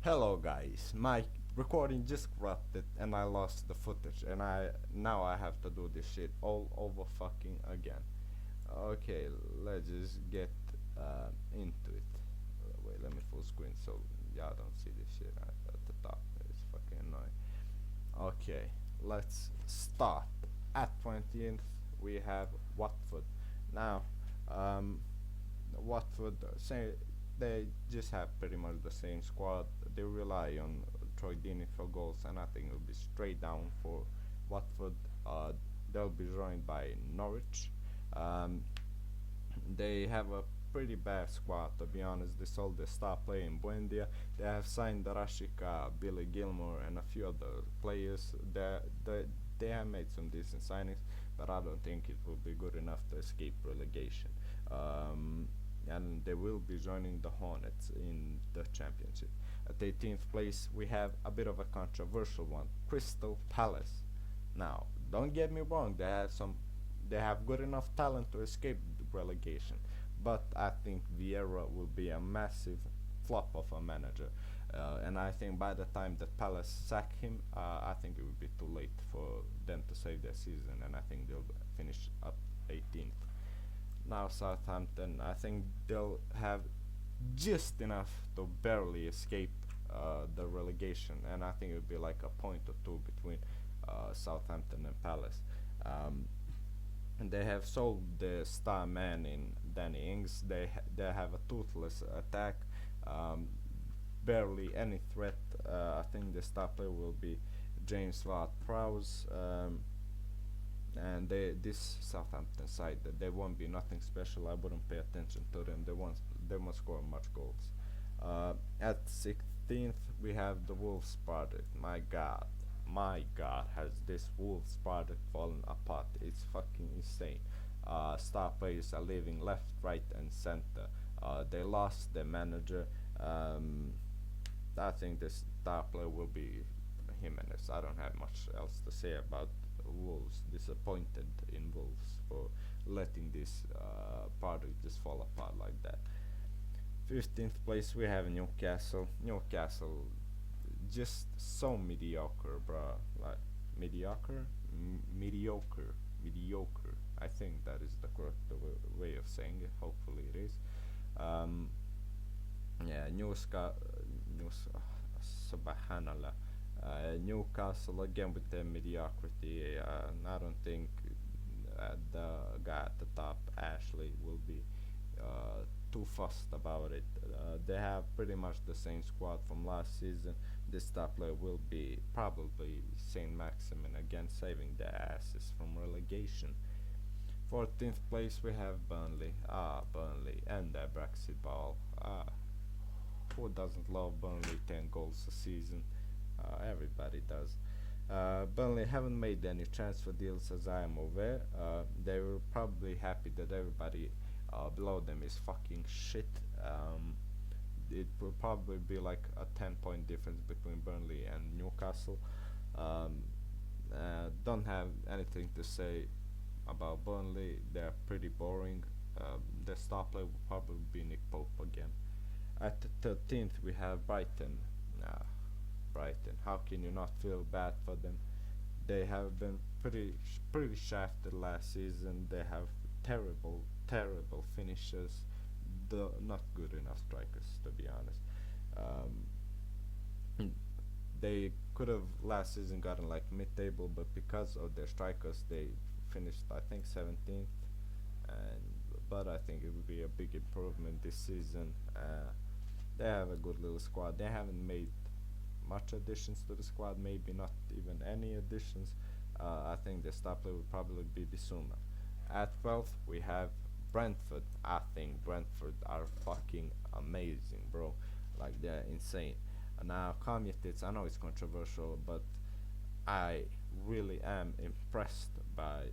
Hello guys, my recording just corrupted and I lost the footage and I have to do this shit all over fucking again. Okay, let's just get into it. Wait, let me full screen so y'all don't see this shit at the top. It's fucking annoying. Okay, let's start. At 20th we have Watford. Now, um, Watford say they just have pretty much the same squad. They rely on Troy Deeney for goals, and I think it'll be straight down for Watford. Uh, they'll be joined by Norwich. Um, they have a pretty bad squad, to be honest. They sold their star player in Buendia. They have signed Rashika, Billy Gilmore, and a few other players. They have made some decent signings, but I don't think it will be good enough to escape relegation. Um, and they will be joining the Hornets in the championship. At 18th place, we have a bit of a controversial one, Crystal Palace. Now, don't get me wrong, they have good enough talent to escape relegation, but I think Vieira will be a massive flop of a manager. And I think by the time that Palace sack him, I think it will be too late for them to save their season, and I think they'll finish up 18th. Now Southampton, I think they'll have just enough to barely escape the relegation, and I think it would be like a point or two between Southampton and Palace. Um, and they have sold the star man in Danny Ings. They have a toothless attack, um, barely any threat. I think the star player will be James Ward-Prowse. And this Southampton side, they won't be nothing special. I wouldn't pay attention to them. They won't score much goals. At 16th we have the Wolves project. My God, has this Wolves project fallen apart? It's fucking insane. Star players are leaving left, right, and center. They lost their manager. Um, I think the star player will be Jimenez. I don't have much else to say about Wolves. Disappointed in Wolves for letting this project just fall apart like that. 15th place we have Newcastle. Newcastle, just so mediocre, bruh. Like mediocre, mediocre. I think that is the correct way of saying it. Hopefully it is. Um, yeah, Subhanallah. Newcastle again with their mediocrity. I don't think the guy at the top, Ashley, will be too fussed about it. They have pretty much the same squad from last season. This top player will be probably Saint Maximin again, saving their asses from relegation. 14th place we have Burnley. Burnley and their Brexit ball. Who doesn't love Burnley? 10 goals a season. Everybody does. Burnley haven't made any transfer deals as I am aware. They were probably happy that everybody below them is fucking shit. It will probably be like a 10-point difference between Burnley and Newcastle. Um, don't have anything to say about Burnley. They're pretty boring. The star player will probably be Nick Pope again. At the 13th we have Brighton. Uh, Brighton. How can you not feel bad for them? They have been pretty shafted last season. They have terrible finishers. The not good enough strikers, to be honest. Um, they could have last season gotten like mid-table, but because of their strikers, they finished I think 17th. And but I think it would be a big improvement this season. They have a good little squad. They haven't made much additions to the squad, maybe not even any additions. I think the star player will probably be Bissouma. At 12th we have Brentford. I think Brentford are fucking amazing, bro. Like they're insane. Now, calm your tits. I know it's controversial, but I really am impressed by.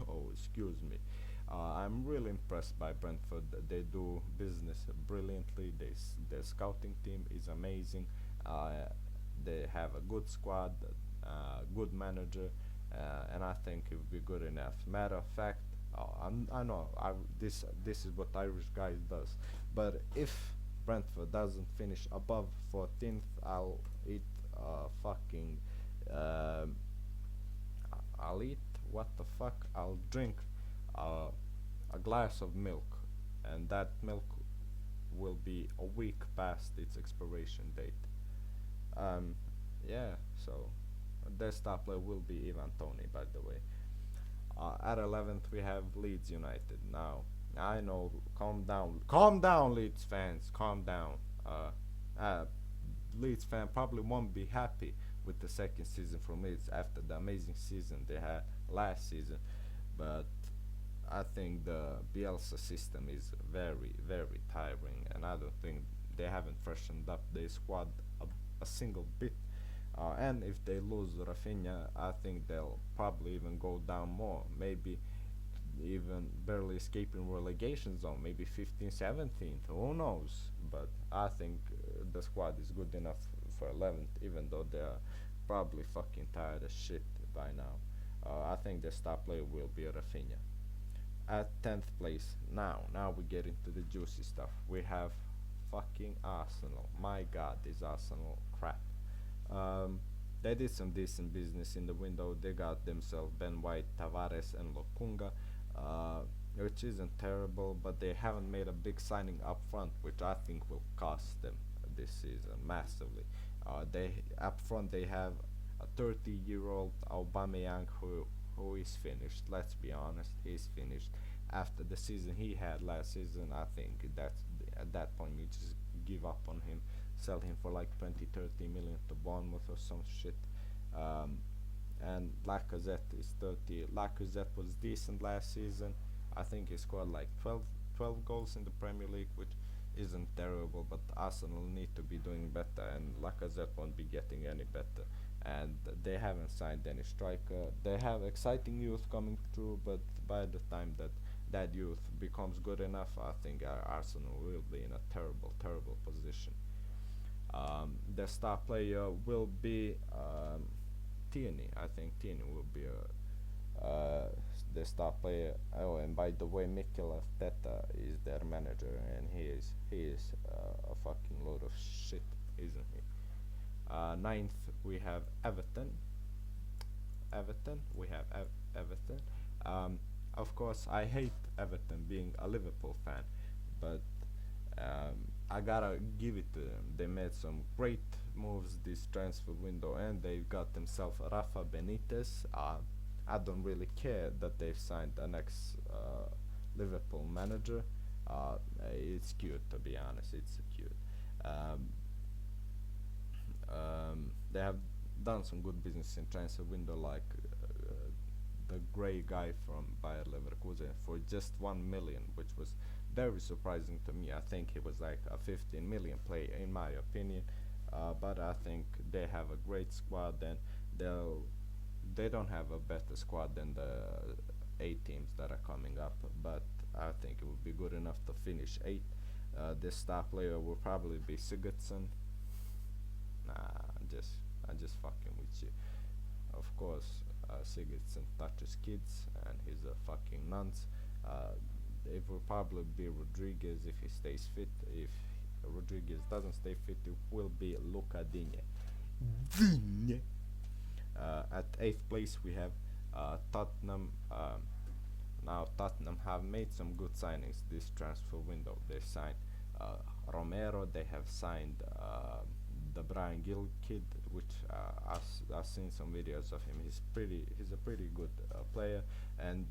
Oh, excuse me. I'm really impressed by Brentford. They do business brilliantly. Their scouting team is amazing. Uh, they have a good squad, good manager, and I think it will be good enough. Matter of fact, I know this is what Irish guys does. But if Brentford doesn't finish above 14th, I'll eat fucking. Um I'll eat what the fuck? I'll drink uh, a glass of milk, and that milk will be a week past its expiration date. Um, yeah, so their star player will be Ivan Toney, by the way. At 11th, we have Leeds United. Now, I know, calm down, Leeds fans, calm down. Uh, uh, Leeds fan probably won't be happy with the second season from Leeds after the amazing season they had last season, but I think the Bielsa system is very, very tiring, and I don't think they haven't freshened up their squad a single bit. And if they lose Rafinha, I think they'll probably even go down more. Maybe even barely escaping relegation zone, maybe 15th, 17th, who knows? But I think the squad is good enough for 11th, even though they're probably fucking tired as shit by now. I think the star player will be Rafinha. At 10th place, now we get into the juicy stuff. We have fucking Arsenal. My god, this Arsenal crap. Um, they did some decent business in the window. They got themselves Ben White, Tavares, and Lokunga, uh, which isn't terrible, but they haven't made a big signing up front, which I think will cost them this season massively. They up front they have a 30-year-old Aubameyang who is finished. Let's be honest, he's finished. After the season he had last season, I think that's at that point you just give up on him, sell him for like 20, 30 million to Bournemouth or some shit. Um, and Lacazette is 30. Lacazette was decent last season. I think he scored like 12 goals in the Premier League, which isn't terrible, but Arsenal need to be doing better, and Lacazette won't be getting any better. And they haven't signed any striker. They have exciting youth coming through, but by the time that youth becomes good enough, I think Arsenal will be in a terrible, terrible position. The star player will be Tierney. I think Tierney will be the star player. Oh, and by the way, Mikel Arteta is their manager, and he is a fucking load of shit, isn't he? Ninth, we have Everton. We have Everton. Of course, I hate Everton being a Liverpool fan, but I gotta give it to them. They made some great moves this transfer window, and they got themselves Rafa Benitez. I don't really care that they've signed the next Liverpool manager. It's cute, to be honest. It's cute. Um, they have done some good business in transfer window, like the grey guy from Bayer Leverkusen for just 1 million, which was very surprising to me. I think he was like a 15 million player in my opinion, but I think they have a great squad, and they don't have a better squad than the 8 teams that are coming up, but I think it would be good enough to finish 8. The star player will probably be Sigurdsson. Nah, I'm just fucking with you. Of course, Sigurdsson touches kids and he's a fucking nonce. It will probably be Rodriguez if he stays fit. If Rodriguez doesn't stay fit, it will be Luca Digne. Digne. At 8th place we have Tottenham. Now Tottenham have made some good signings this transfer window. They signed Romero. They have signed the Brian Gill kid, which I've seen some videos of him. He's a pretty good player, and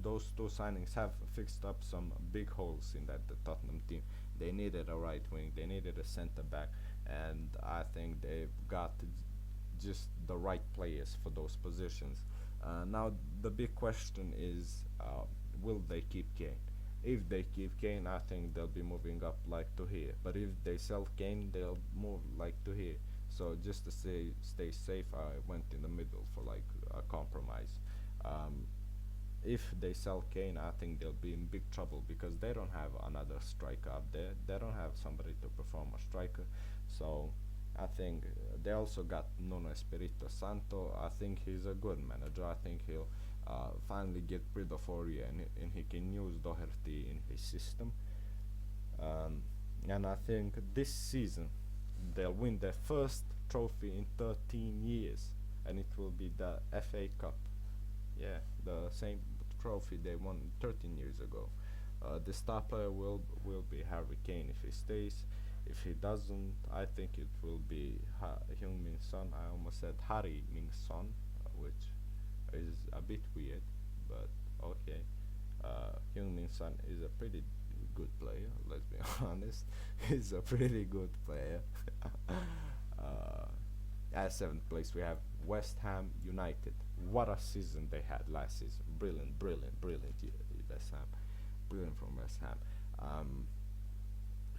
those two signings have fixed up some big holes in the Tottenham team. They needed a right wing, they needed a centre back, and I think they've got just the right players for those positions. Now the big question is, will they keep Kane? If they keep Kane, I think they'll be moving up like to here. But if they sell Kane, they'll move like to here. So just to stay safe, I went in the middle for like a compromise. Um, if they sell Kane, I think they'll be in big trouble because they don't have another striker up there. They don't have somebody to perform a striker. So I think they also got Nuno Espirito Santo. I think he's a good manager. I think he'll finally get rid of Aurier, and he can use Doherty in his system. Um, and I think this season they'll win their first trophy in 13 years, and it will be the FA Cup. Yeah, the same trophy they won 13 years ago. The star player will be Harry Kane if he stays. If he doesn't, I think it will be Hyung Min Son. I almost said Harry Min Son, which is a bit weird, but okay. Hyung Min Son is a pretty good player. Let's be honest, he's a pretty good player. uh, at seventh place, we have West Ham United. What a season they had last season! Brilliant, brilliant, brilliant. West Ham, brilliant from West Ham. Um,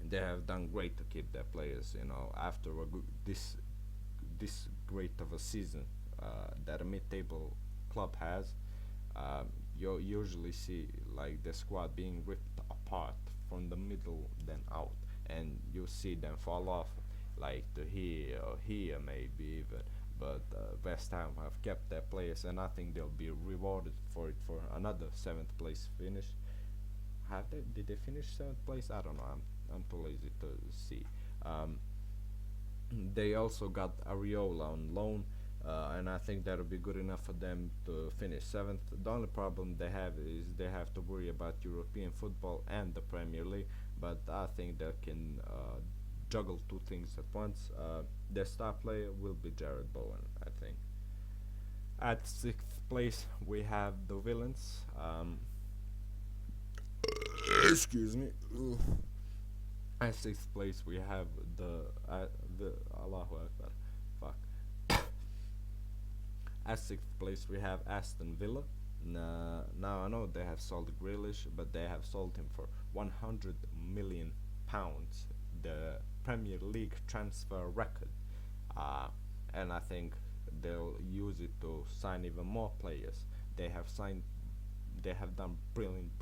they have done great to keep their players. You know, after this great of a season that a mid-table club has, you usually see like the squad being ripped apart from the middle then out, and you see them fall off like to here or here maybe even. But West Ham have kept their players, and I think they'll be rewarded for it for another seventh place finish. Have they? Did they finish seventh place? I don't know. I'm too lazy to see. Um, they also got Ariola on loan, and I think that'll be good enough for them to finish seventh. The only problem they have is they have to worry about European football and the Premier League, but I think they can juggle two things at once. Their star player will be Jared Bowen, I think. At sixth place, we have the villains. Excuse me. At sixth place, we have the Allahu Akbar. Fuck. At sixth place, we have Aston Villa. Now I know they have sold Grealish, but they have sold him for 100 million pounds, the Premier League transfer record, uh, and I think they'll use it to sign even more players. They have signed, they have done brilliant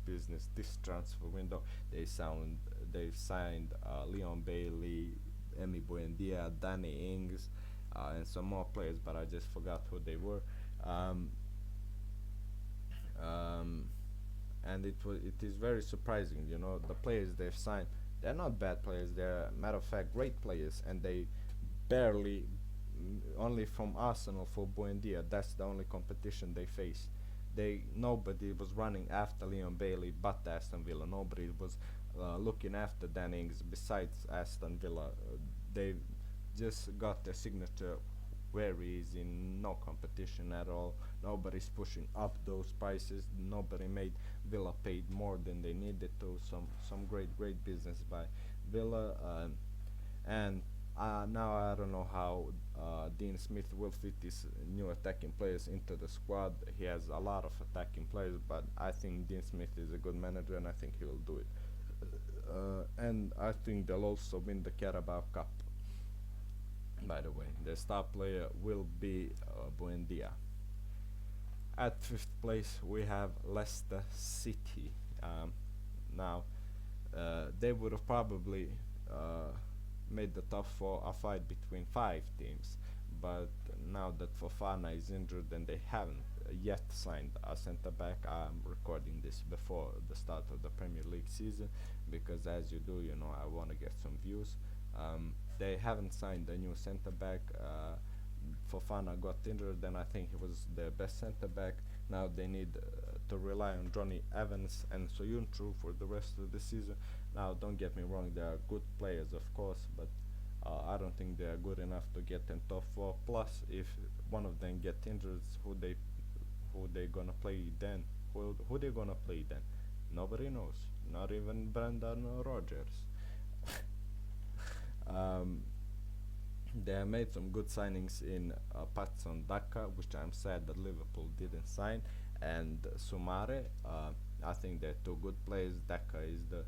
business this transfer window. They've signed Leon Bailey, Emi Buendia, Danny Ings, and some more players, but I just forgot who they were. Um, um, and it is very surprising. You know, the players they've signed, they're not bad players. They're matter of fact great players, and they barely only from Arsenal for Buendia. That's the only competition they face. Nobody was running after Leon Bailey but Aston Villa. Nobody was looking after Dannings besides Aston Villa. They just got their signature where he is in no competition at all. Nobody's pushing up those prices. Nobody made Villa paid more than they needed to. Some great business by Villa, and now I don't know how Dean Smith will fit these new attacking players into the squad. He has a lot of attacking players, but I think Dean Smith is a good manager, and I think he will do it. And I think they'll also win the Carabao Cup. By the way, the star player will be Buendia. At fifth place, we have Leicester City. Now, they would have probably made the top four a fight between five teams, but now that Fofana is injured and they haven't yet signed a centre back, I'm recording this before the start of the Premier League season because, as you do, you know, I want to get some views. They haven't signed a new centre back. Fofana got injured, and I think he was their best centre back. Now they need to rely on Johnny Evans and Soyuncu for the rest of the season. Now, don't get me wrong, they are good players, of course, but I don't think they are good enough to get in top four. Plus, if one of them get injured, who they gonna play then? Who they gonna play then? Nobody knows. Not even Brendan Rodgers. um, they have made some good signings in Patson Daka, which I'm sad that Liverpool didn't sign, and Sumare. I think they're two good players. Daka is the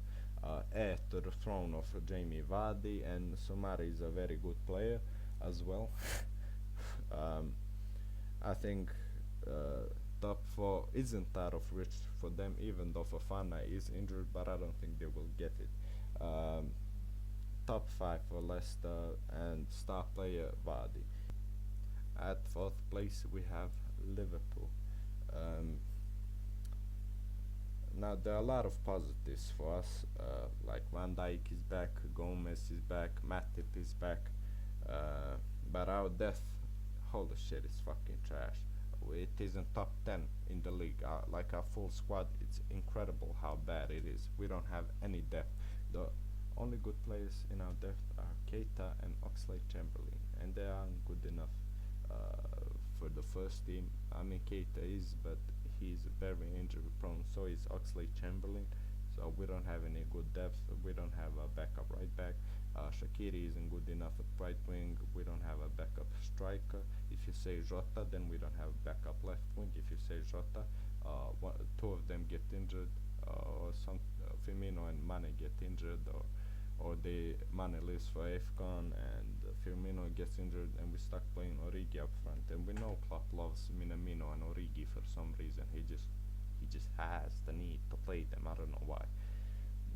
heir to the throne of Jamie Vardy, and Sumare is a very good player as well. um, I think top four isn't out of reach for them, even though Fofana is injured, but I don't think they will get it. Top five for Leicester and star player Vardy. At fourth place we have Liverpool. Now there are a lot of positives for us, like Van Dijk is back, Gomez is back, Matip is back, but our depth, holy shit, is fucking trash. It isn't top 10 in the league. Like our full squad, it's incredible how bad it is. We don't have any depth. The only good players in our depth are Keita and Oxlade-Chamberlain, and they aren't good enough for the first team. I mean, Keita is, but he's very injury prone. So is Oxlade-Chamberlain. So we don't have any good depth. We don't have a backup right back. Shaqiri isn't good enough at right wing. We don't have a backup striker. If you say Jota, then we don't have backup left wing. If you say Jota, two of them get injured, or some Firmino and Mane get injured, or they Mane leaves for AFCON and Firmino gets injured, and we stuck playing Origi up front. And we know Klopp loves Minamino and Origi for some reason. He just has the need to play them. I don't know why.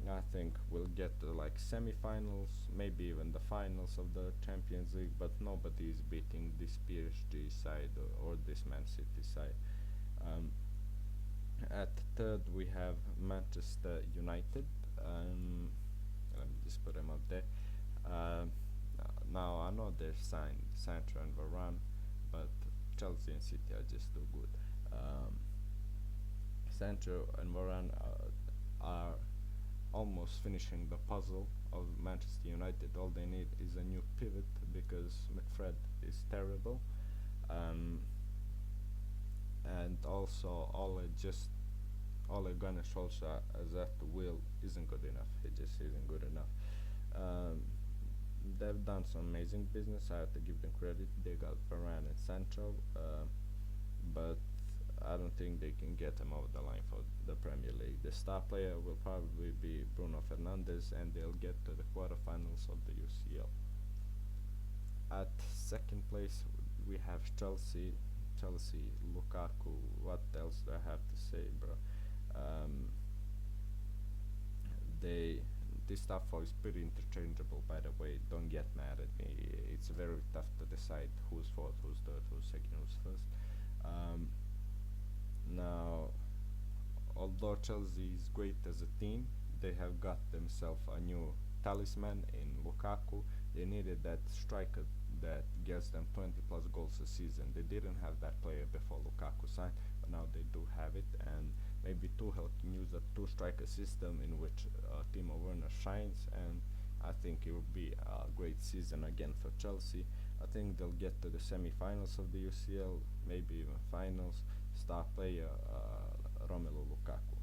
I think we'll get to like semi-finals, maybe even the finals of the Champions League, but nobody is beating this PSG side or this Man City side. Um, at third we have Manchester United. Let me just put them up there. Um, Now I know they've signed Sancho and Varane, but Chelsea and City are just too good. Sancho and Varane are almost finishing the puzzle of Manchester United. All they need is a new pivot because McFred is terrible, um, and also Ole Gunnar Solskjaer as at the wheel isn't good enough. He just isn't good enough. Um, they've done some amazing business. I have to give them credit. They got Varane and Sancho, but I don't think they can get them over the line for the Premier League. The star player will probably be Bruno Fernandes, and they'll get to the quarterfinals of the UCL. At second place, we have Chelsea. Chelsea, Lukaku. What else do I have to say, bro? Um, they this stuff is pretty interchangeable, by the way. Don't get mad at me. It's very tough to decide who's fourth, who's third, who's second, who's first. Um, Now, although Chelsea is great as a team, they have got themselves a new talisman in Lukaku. They needed that striker that gets them 20 plus goals a season. They didn't have that player before Lukaku signed, but now they do have it. And maybe Tuchel can use a two-striker system in which Timo Werner shines, and I think it will be a great season again for Chelsea. I think they'll get to the semi-finals of the UCL, maybe even finals. Star player Romelu Lukaku.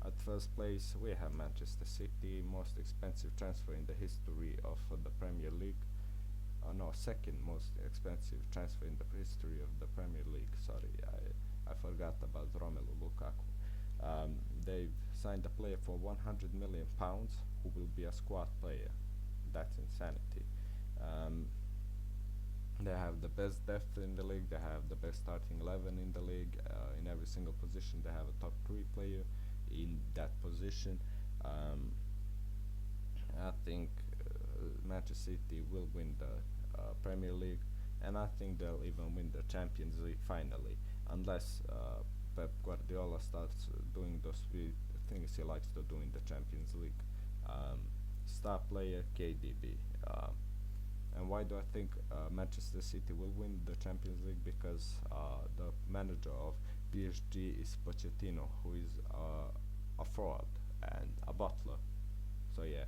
At first place we have Manchester City, most expensive transfer in the history of the Premier League. No, second most expensive transfer in the history of the Premier League. Sorry, I forgot about Romelu Lukaku. They've signed a player for £100 million who will be a squad player. That's insanity. They have the best depth in the league. They have the best starting 11 in the league. In every single position, they have a top 3 player in that position. I think Manchester City will win the Premier League, and I think they'll even win the Champions League finally, unless Pep Guardiola starts doing those weird things he likes to do in the Champions League. Star player KDB. And why do I think Manchester City will win the Champions League? Because the manager of PSG is Pochettino, who is a fraud and a butler. So yeah,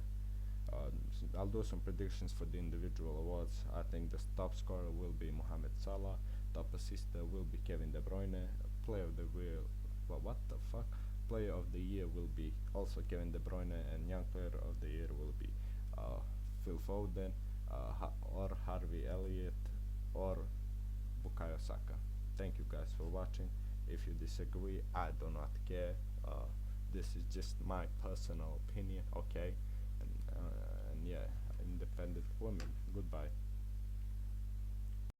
I'll do some predictions for the individual awards. I think the top scorer will be Mohamed Salah. Top assister will be Kevin De Bruyne. Player of the year, what the fuck? Player of the year will be also Kevin De Bruyne, and young player of the year will be Phil Foden. Or Harvey Elliott or Bukayo Saka. Thank you guys for watching. If you disagree, I do not care. This is just my personal opinion, okay? And yeah, independent women. Goodbye.